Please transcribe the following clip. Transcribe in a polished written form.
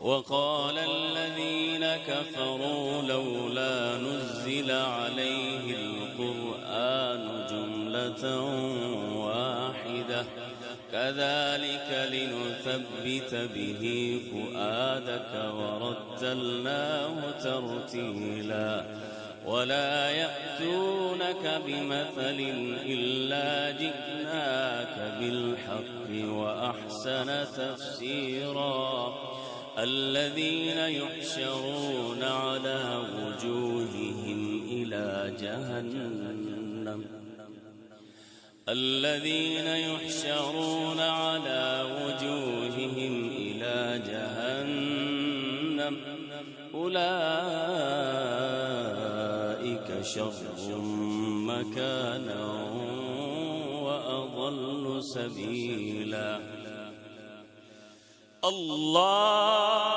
وقال الذين كفروا لولا نزل عليه القرآن جملة واحدة كذلك لنثبت به فؤادك ورتلناه ترتيلا ولا يأتونك بمثل إلا جئناك بالحق وأحسن تفسيرا الذين يحشرون على وجوههم إلى جهنم أولئك شر مكانا وأضل سبيلا. الله